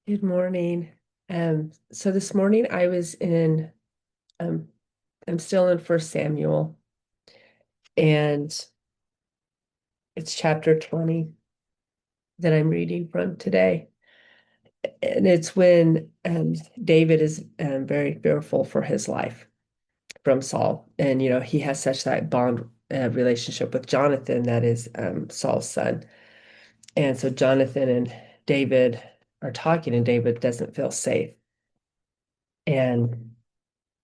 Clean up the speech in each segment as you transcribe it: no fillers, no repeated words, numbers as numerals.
Good morning. So this morning I was in, um, I'm still in First Samuel, and it's chapter 20 that I'm reading from today. And it's when David is very fearful for his life from Saul. And, he has such that bond relationship with Jonathan, that is Saul's son. And so Jonathan and David are talking, and David doesn't feel safe. And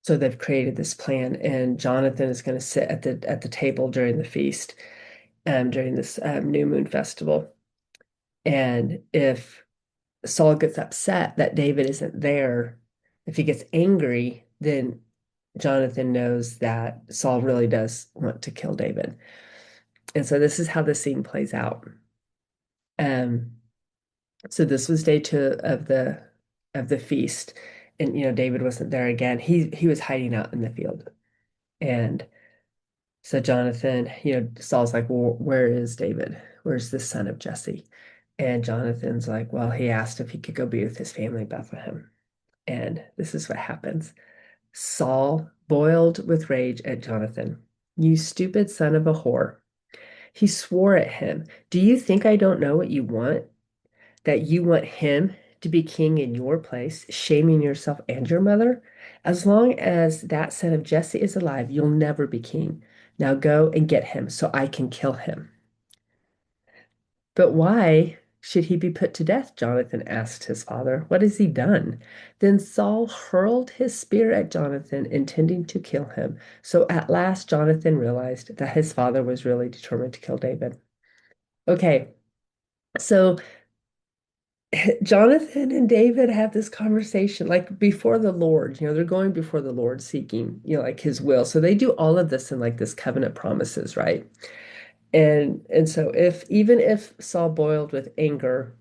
so they've created this plan, and Jonathan is going to sit at the table during the feast, during this new moon festival. And if Saul gets upset that David isn't there, if he gets angry, then Jonathan knows that Saul really does want to kill David. And so this is how the scene plays out. Um, so this was day two of the feast, and David wasn't there again. He was hiding out in the field, and so Jonathan, Saul's like, well, where is David? Where's the son of Jesse? And Jonathan's like, well, he asked if he could go be with his family in Bethlehem. And this is what happens. Saul boiled with rage at Jonathan. You stupid son of a whore. He swore at him. Do you think I don't know what you want? That you want him to be king in your place, shaming yourself and your mother? As long as that son of Jesse is alive, you'll never be king. Now go and get him so I can kill him. But why should he be put to death? Jonathan asked his father. What has he done? Then Saul hurled his spear at Jonathan, intending to kill him. So at last, Jonathan realized that his father was really determined to kill David. Okay, so Jonathan and David have this conversation like before the Lord, they're going before the Lord seeking, like his will. So they do all of this in like this covenant promises, right? And so even if Saul boiled with anger,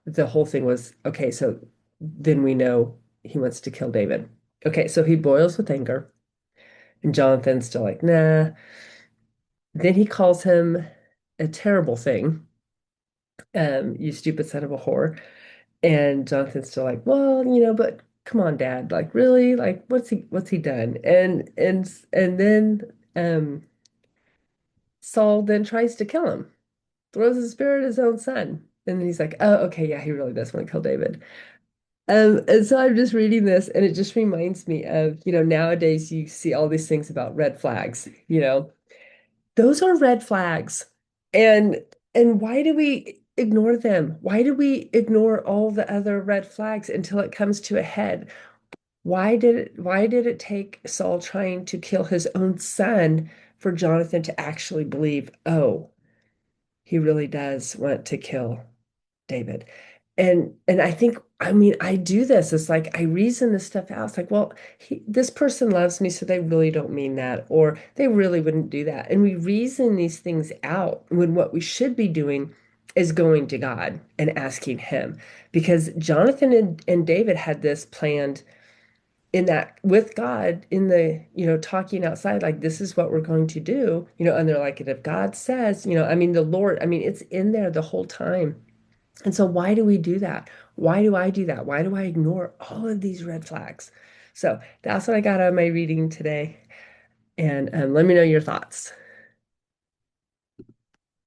the whole thing was okay, so then we know he wants to kill David. Okay, so he boils with anger, and Jonathan's still like, nah. Then he calls him a terrible thing, you stupid son of a whore. And Jonathan's still like, well, but come on, Dad, like really, like what's he done? And then Saul then tries to kill him, throws his spear at his own son. And then he's like, oh, okay, yeah, he really does want to kill David. And so I'm just reading this, and it just reminds me of, nowadays you see all these things about red flags, those are red flags. And and why do we ignore them? Why do we ignore all the other red flags until it comes to a head? Why did it take Saul trying to kill his own son for Jonathan to actually believe, oh, he really does want to kill David? And I think, I mean, I do this. It's like I reason this stuff out. It's like, well, this person loves me, so they really don't mean that, or they really wouldn't do that. And we reason these things out when what we should be doing is going to God and asking Him. Because Jonathan and David had this planned in that with God in the, talking outside, like, this is what we're going to do, and they're like, and if God says, I mean, the Lord, I mean, it's in there the whole time. And so why do we do that? Why do I do that? Why do I ignore all of these red flags? So that's what I got out of my reading today. And let me know your thoughts.